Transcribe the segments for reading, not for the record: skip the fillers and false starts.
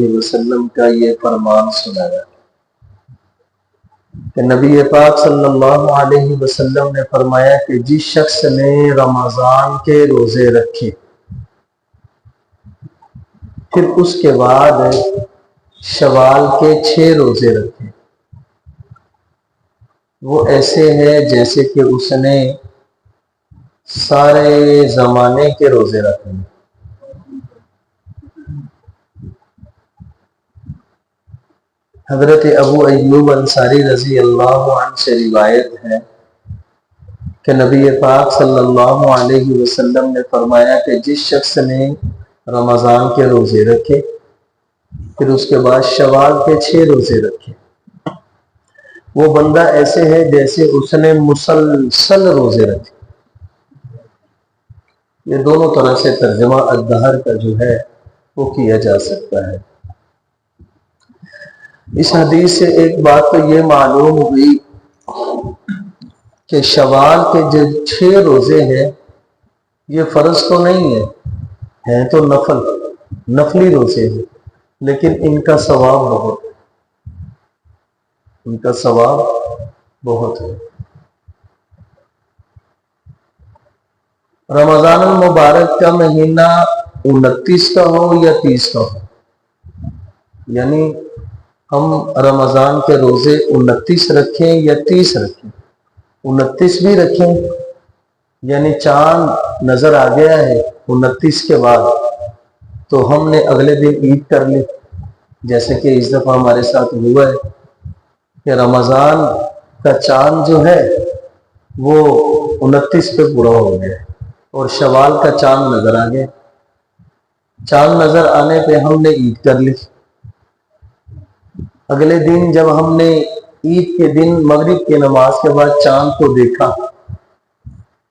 وسلم کا یہ فرمان سنایا کہ نبی پاک صلی اللہ علیہ وسلم نے فرمایا کہ جس شخص نے رمضان کے روزے رکھے پھر اس کے بعد شوال کے 6 روزے رکھے، وہ ایسے ہے جیسے کہ اس نے سارے زمانے کے روزے رکھے۔ حضرت ابو ایوب انصاری رضی اللہ عنہ سے روایت ہے کہ نبی پاک صلی اللہ علیہ وسلم نے فرمایا کہ جس شخص نے رمضان کے روزے رکھے پھر اس کے بعد شوال کے 6 روزے رکھے، وہ بندہ ایسے ہے جیسے اس نے مسلسل روزے رکھے۔ یہ دونوں طرح سے ترجمہ الدہر کا جو ہے وہ کیا جا سکتا ہے۔ اس حدیث سے ایک بات تو یہ معلوم ہوئی کہ شوال کے جو 6 روزے ہیں یہ فرض تو نہیں ہیں تو نفلی روزے ہیں، لیکن ان کا ثواب بہت ہے۔ رمضان المبارک کا مہینہ 29 کا ہو یا 30 کا ہو، یعنی ہم رمضان کے روزے 29 رکھیں یا 30 رکھیں، 29 بھی رکھیں یعنی چاند نظر آ گیا ہے 29 کے بعد تو ہم نے اگلے دن عید کر لی، جیسے کہ اس دفعہ ہمارے ساتھ ہوا ہے کہ رمضان کا چاند جو ہے وہ 29 پہ پورا ہو گیا اور شوال کا چاند نظر آ گیا۔ چاند نظر آنے پہ ہم نے عید کر لی۔ اگلے دن جب ہم نے عید کے دن مغرب کی نماز کے بعد چاند کو دیکھا،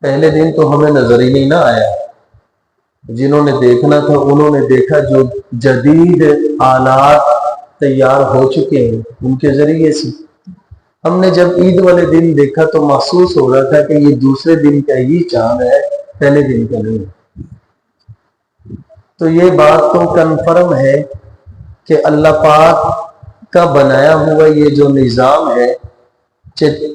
پہلے دن تو ہمیں نظر ہی نہیں نہ آیا، جنہوں نے دیکھنا تھا انہوں نے دیکھا، جو جدید آلات تیار ہو چکے ہیں ان کے ذریعے سے۔ ہم نے جب عید والے دن دیکھا تو محسوس ہو رہا تھا کہ یہ دوسرے دن کا ہی چاند ہے، پہلے دن کا نہیں۔ تو یہ بات تو کنفرم ہے کہ اللہ پاک کا بنایا ہوا یہ جو نظام ہے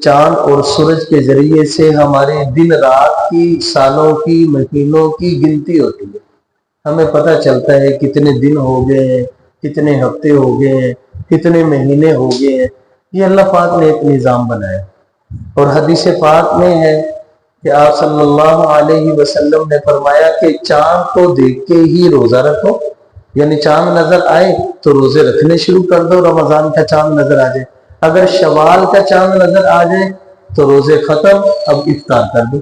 چاند اور سورج کے ذریعے سے ہمارے دن رات کی، سالوں کی، مہینوں کی گنتی ہوتی ہے، ہمیں پتہ چلتا ہے کتنے دن ہو گئے ہیں، کتنے ہفتے ہو گئے ہیں، کتنے مہینے ہو گئے ہیں۔ یہ اللہ پاک نے ایک نظام بنایا، اور حدیث پاک میں ہے کہ آپ صلی اللہ علیہ وسلم نے فرمایا کہ چاند کو دیکھ کے ہی روزہ رکھو، یعنی چاند نظر آئے تو روزے رکھنے شروع کر دو، رمضان کا چاند نظر آ جائے، اگر شوال کا چاند نظر آ جائے تو روزے ختم، اب افطار کر دو۔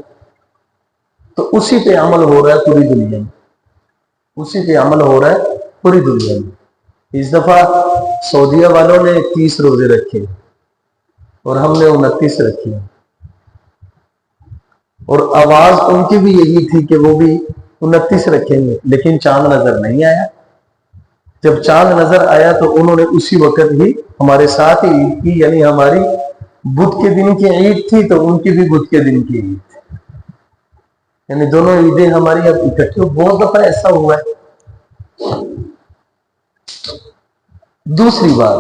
تو اسی پہ عمل ہو رہا ہے پوری دنیا میں، اسی پہ عمل ہو رہا ہے پوری دنیا میں۔ اس دفعہ سعودیہ والوں نے 30 روزے رکھے اور ہم نے 29 رکھے، اور آواز ان کی بھی یہی تھی کہ وہ بھی 29 رکھیں گے، لیکن چاند نظر نہیں آیا۔ جب چاند نظر آیا تو انہوں نے اسی وقت ہی ہمارے ساتھ ہی عید کی، یعنی ہماری بدھ کے دن کی عید تھی تو ان کی بھی بدھ کے دن کی عید تھی، یعنی دونوں عیدیں ہماری اب اکٹھی۔ بہت دفعہ ایسا ہوا ہے۔ دوسری بات،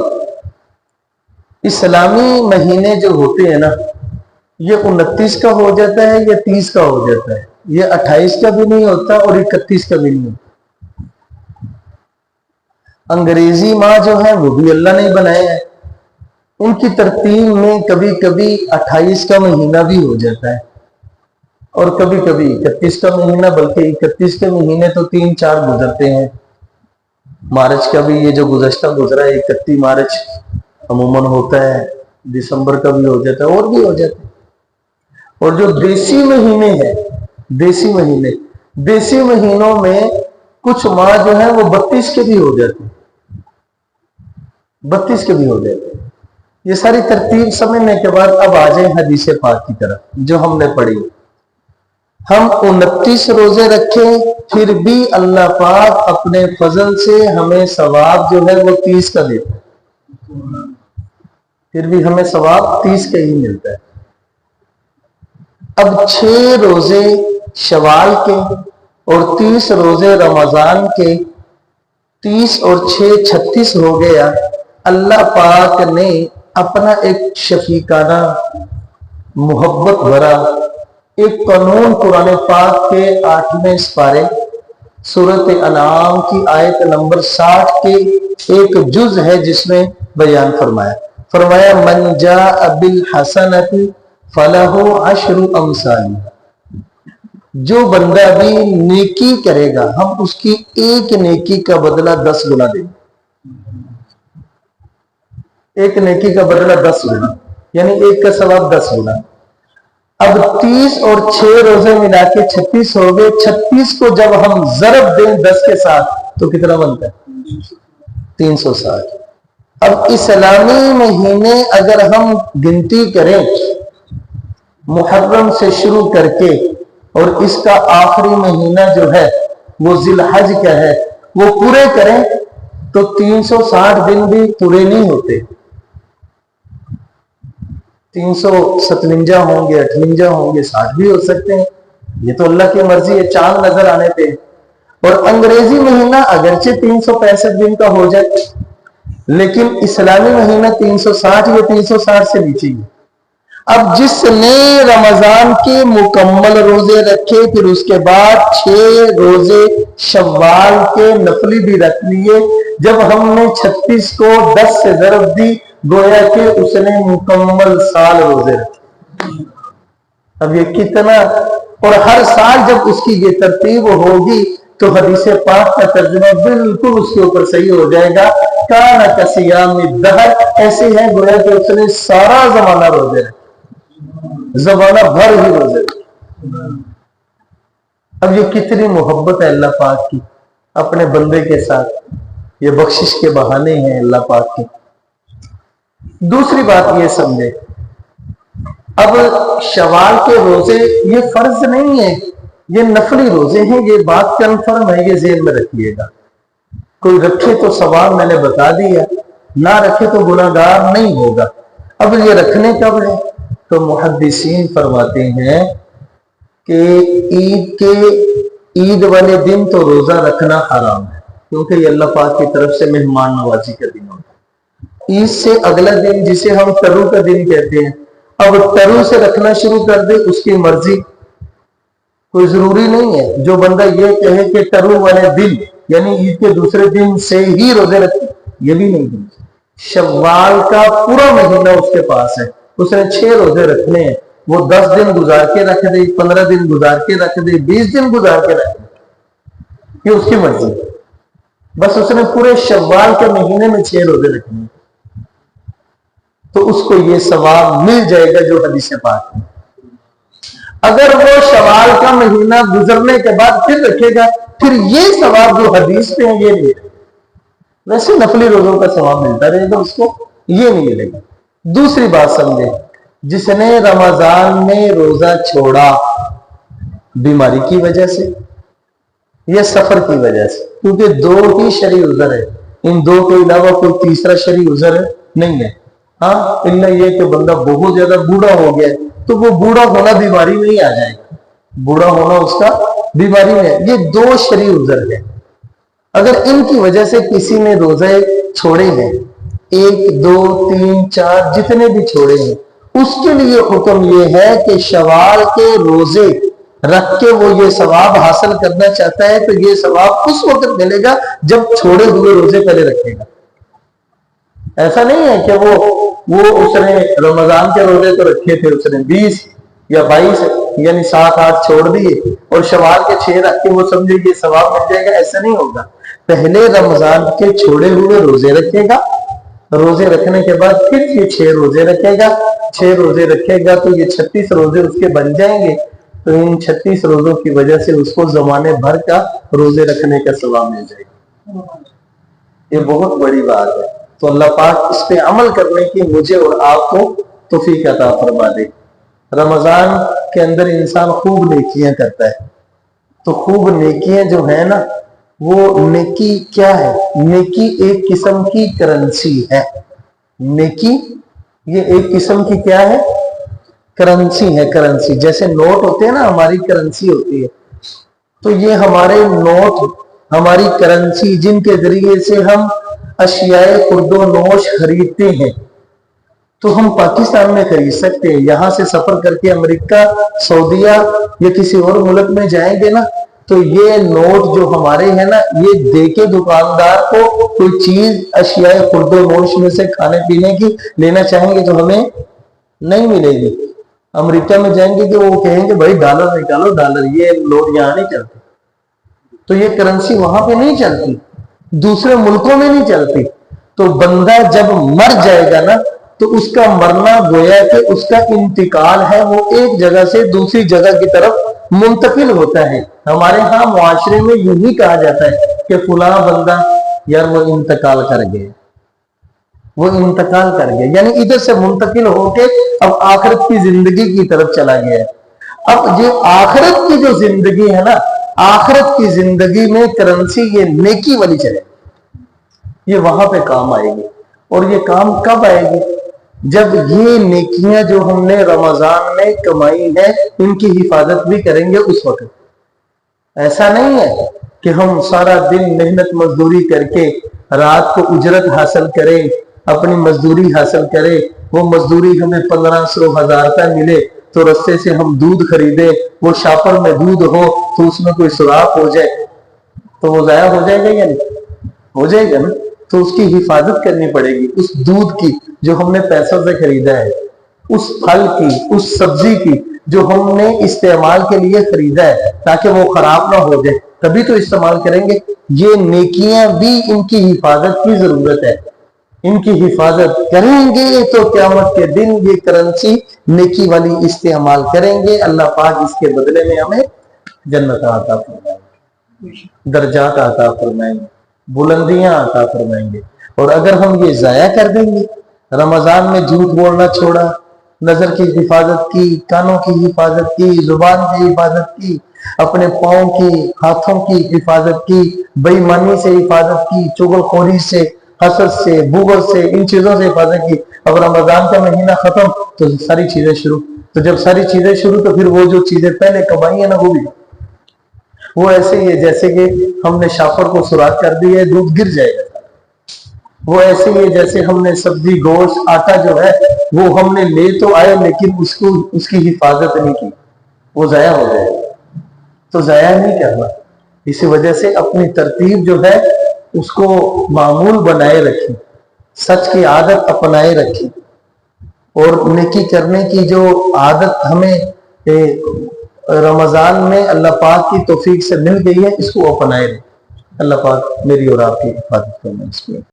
اسلامی مہینے جو ہوتے ہیں نا، یہ 29 کا ہو جاتا ہے یا 30 کا ہو جاتا ہے، یہ 28 کا بھی نہیں ہوتا اور 31 کا بھی نہیں ہوتا۔ انگریزی ماہ جو ہے وہ بھی اللہ نے بنائے ہیں، ان کی ترتیب میں کبھی کبھی 28 کا مہینہ بھی ہو جاتا ہے اور کبھی کبھی 31 کا مہینہ، بلکہ 31 کے مہینے تو 3-4 گزرتے ہیں۔ مارچ کا بھی یہ جو گزشتہ گزرا ہے 31 مارچ عموماً ہوتا ہے، دسمبر کا بھی ہو جاتا ہے اور بھی ہو جاتا ہے۔ اور جو دیسی مہینے ہیں، دیسی مہینوں میں کچھ ماہ جو ہیں وہ 32 کے بھی ہو جاتے ہیں، 32 کے بھی ہو جاتے ہیں۔ یہ ساری ترتیب سمجھنے کے بعد اب آ جائیں حدیث پاک کی طرف جو ہم نے پڑھی۔ ہم 29 روزے رکھیں پھر بھی اللہ پاک اپنے فضل سے ہمیں ثواب جو ہے وہ 30 کا دیتا ہے، پھر بھی ہمیں ثواب 30 کا ہی ملتا ہے۔ اب 6 روزے شوال کے اور 30 روزے رمضان کے 30 اور 6 36 ہو گیا. اللہ پاک نے اپنا ایک شفیقانہ محبت بھرا ایک قانون قرآن پاک کے 8ویں سپارے سورۃ انعام کی آیت نمبر 60 کے ایک جز ہے جس میں بیان فرمایا من جاء بالحسنۃ فلہ عشر امثالہ. جو بندہ بھی نیکی کرے گا ہم اس کی ایک نیکی کا بدلہ 10 گنا دیں گے. ایک نیکی کا بدلہ 10 گنا یعنی ایک کا ثواب 10 گنا. اب 30 اور 6 روزے ملا کے 36 ہو گئے. 36 کو جب ہم ضرب دیں 10 کے ساتھ تو کتنا بنتا ہے 360. اب اسلامی مہینے اگر ہم گنتی کریں محرم سے شروع کر کے اور اس کا آخری مہینہ جو ہے وہ ذی الحج کا ہے وہ پورے کریں تو 360 دن بھی پورے نہیں ہوتے. 357 ہوں گے 58 ہوں گے 60 بھی ہو سکتے ہیں. یہ تو اللہ کی مرضی ہے چاند نظر آنے پہ. اور انگریزی مہینہ اگرچہ 365 دن کا ہو جائے لیکن اسلامی مہینہ 360 یا 360 سے نیچے ہے. اب جس نے رمضان کے مکمل روزے رکھے پھر اس کے بعد 6 روزے شوال کے نفلی بھی رکھ لیے جب ہم نے 36 کو 10 سے ضرب دی گویا کہ اس نے مکمل سال روزے رکھے. اب یہ کتنا اور ہر سال جب اس کی یہ ترتیب ہوگی تو حدیث پاک کا ترجمہ بالکل اس کے اوپر صحیح ہو جائے گا. کان کصیام الدہر ایسے ہے گویا کہ اس نے سارا زمانہ روزے رکھے زمانہ بھر ہی روزے رکھے. اب یہ کتنی محبت ہے اللہ پاک کی اپنے بندے کے ساتھ. یہ بخشش کے بہانے ہیں اللہ پاک کے. دوسری بات یہ سمجھے اب شوال کے روزے یہ فرض نہیں ہے یہ نفلی روزے ہیں. یہ بات کنفرم ہے یہ ذہن میں رکھیے گا. کوئی رکھے تو ثواب میں نے بتا دیا نہ رکھے تو گناہگار نہیں ہوگا. اب یہ رکھنے کب ہے تو محدثین فرماتے ہیں کہ عید والے دن تو روزہ رکھنا حرام ہے کیونکہ یہ اللہ پاک کی طرف سے مہمان نوازی کا دن ہوتا ہے. عید سے اگلا دن جسے ہم ترو کا دن کہتے ہیں اب ترو سے رکھنا شروع کر دے اس کی مرضی کوئی ضروری نہیں ہے. جو بندہ یہ کہے کہ ترو والے دن یعنی عید کے دوسرے دن سے ہی روزے رکھے یہ بھی نہیں ہے. شوال کا پورا مہینہ اس کے پاس ہے اس نے 6 روزے رکھنے ہیں وہ 10 دن گزار کے رکھ دے 15 دن گزار کے رکھ دے 20 دن گزار کے رکھ دے یہ اس کی مرضی. بس اس نے پورے شوال کے مہینے میں 6 روزے رکھنے ہیں تو اس کو یہ ثواب مل جائے گا جو حدیث پاک ہے. اگر وہ شوال کا مہینہ گزرنے کے بعد پھر رکھے گا پھر یہ ثواب جو حدیث پہ ہے یہ نہیں ملے گا. ویسے نفلی روزوں کا ثواب ملتا رہے گا اس کو یہ نہیں ملے گا. دوسری بات سمجھے جس نے رمضان میں روزہ چھوڑا بیماری کی وجہ سے یا سفر کی وجہ سے کیونکہ 2 ہی شرعی عذر ہے ان 2 کے علاوہ کوئی تیسرا شرعی عذر نہیں ہے. ہاں الا یہ کہ بندہ بہت زیادہ بوڑھا ہو گیا تو وہ بوڑھا ہونا بیماری میں ہی آ جائے گا. بوڑھا ہونا اس کا بیماری میں ہے. یہ 2 شرعی عذر ہے. اگر ان کی وجہ سے کسی نے روزے چھوڑے ہیں 1 2 3 4 جتنے بھی چھوڑے ہیں اس کے لیے حکم یہ ہے کہ شوال کے روزے رکھ کے وہ یہ ثواب حاصل کرنا چاہتا ہے تو یہ ثواب اس وقت ملے گا جب چھوڑے ہوئے روزے پہلے رکھے گا. ایسا نہیں ہے کہ وہ اس نے رمضان کے روزے تو رکھے تھے اس نے 20 یا 22 یعنی 7 8 چھوڑ دیے اور شوال کے 6 رکھ کے وہ سمجھے یہ ثواب مل جائے گا. ایسا نہیں ہوگا. پہلے رمضان کے چھوڑے ہوئے روزے رکھے گا روزے رکھنے کے بعد پھر یہ 6 روزے رکھے گا 6 روزے رکھے گا تو یہ 36 روزے اس کے بن جائیں گے. تو ان 36 روزوں کی وجہ سے اس کو زمانے بھر کا روزے رکھنے کا ثواب مل جائے گا. یہ بہت بڑی بات ہے. تو اللہ پاک اس پہ عمل کرنے کی مجھے اور آپ کو توفیق عطا فرما دے. رمضان کے اندر انسان خوب نیکیاں کرتا ہے تو خوب نیکیاں جو ہیں نا وہ نیکی کیا ہے نیکی ایک قسم کی کرنسی ہے. نیکی یہ ایک قسم کی کیا ہے کرنسی ہے. کرنسی جیسے نوٹ ہوتے ہیں نا ہماری کرنسی ہوتی ہے تو یہ ہمارے نوٹ ہماری کرنسی جن کے ذریعے سے ہم اشیاء خرد و نوش خریدتے ہیں تو ہم پاکستان میں خرید سکتے ہیں. یہاں سے سفر کر کے امریکہ، سعودیہ یا کسی اور ملک میں جائیں گے نا تو یہ نوٹ جو ہمارے ہیں نا، یہ دے کے دکاندار کو کوئی چیز اشیاء خرد و نوش میں سے کھانے پینے کی لینا چاہیں گے تو ہمیں نہیں ملے گی. امریکہ میں جائیں گے کہ وہ کہیں گے بھائی ڈالر نکالو ڈالر، یہ نوٹ یہاں نہیں چلتے. تو یہ کرنسی وہاں پہ نہیں چلتی، دوسرے ملکوں میں نہیں چلتی. تو بندہ جب مر جائے گا نا تو اس کا مرنا گویا کہ اس کا انتقال ہے، وہ ایک جگہ سے دوسری جگہ کی طرف منتقل ہوتا ہے. ہمارے ہاں معاشرے میں یوں ہی کہا جاتا ہے کہ فلاں بندہ یار وہ انتقال کر گئے، وہ انتقال کر گیا، یعنی ادھر سے منتقل ہو کے اب آخرت کی زندگی کی طرف چلا گیا ہے. اب یہ آخرت کی جو زندگی ہے نا، آخرت کی زندگی میں کرنسی یہ نیکی والی چلے، یہ وہاں پہ کام آئے گی. اور یہ کام کب آئے گی؟ جب یہ نیکیاں جو ہم نے رمضان میں کمائی ہے ان کی حفاظت بھی کریں گے اس وقت. ایسا نہیں ہے کہ ہم سارا دن محنت مزدوری کر کے رات کو اجرت حاصل کریں، اپنی مزدوری حاصل کرے، وہ مزدوری ہمیں 1500 1000 روپے ملے تو رستے سے ہم دودھ خریدے، وہ شاپر میں دودھ ہو تو اس میں کوئی سوراخ ہو جائے تو وہ ضائع ہو جائے گا یا نہیں ہو جائے گا نا. تو اس کی حفاظت کرنی پڑے گی. اس دودھ کی جو ہم نے پیسوں سے خریدا ہے، اس پھل کی، اس سبزی کی جو ہم نے استعمال کے لیے خریدا ہے تاکہ وہ خراب نہ ہو جائے تبھی تو استعمال کریں گے. یہ نیکیاں بھی ان کی حفاظت کی ضرورت ہے. ان کی حفاظت کریں گے تو قیامت کے دن یہ کرنسی نیکی والی استعمال کریں گے. اللہ پاک اس کے بدلے میں ہمیں جنت عطا فرمائیں گے، درجات عطا فرمائیں گے، بلندیاں عطا فرمائیں گے. اور اگر ہم یہ ضائع کر دیں گے، رمضان میں جھوٹ بولنا چھوڑا، نظر کی حفاظت کی، کانوں کی حفاظت کی، زبان کی حفاظت کی، اپنے پاؤں کی، ہاتھوں کی حفاظت کی، بے ایمانی سے حفاظت کی، چغل خوری سے، حسد سے، بغض سے، ان چیزوں سے حفاظت کی. اب رمضان کا مہینہ ختم تو ساری چیزیں شروع. تو جب ساری چیزیں شروع تو پھر وہ جو چیزیں پہلے کمائی ہیں نا وہ بھی وہ ایسے ہی ہے جیسے کہ ہم نے شاپر کو سوراخ کر دی ہے، دودھ گر جائے گا. وہ ایسے ہی ہے جیسے ہم نے سبزی، گوشت، آٹا جو ہے وہ ہم نے لے تو آئے لیکن اس کی حفاظت نہیں کی، وہ ضائع ہو جائے گا. تو ضائع نہیں کرنا. اسی وجہ سے اپنی ترتیب جو ہے اس کو معمول بنائے رکھیں، سچ کی عادت اپنائے رکھیں، اور نیکی کرنے کی جو عادت ہمیں رمضان میں اللہ پاک کی توفیق سے مل گئی ہے اس کو اپنائے رکھیں. اللہ پاک میری اور آپ کی حفاظت کرنا.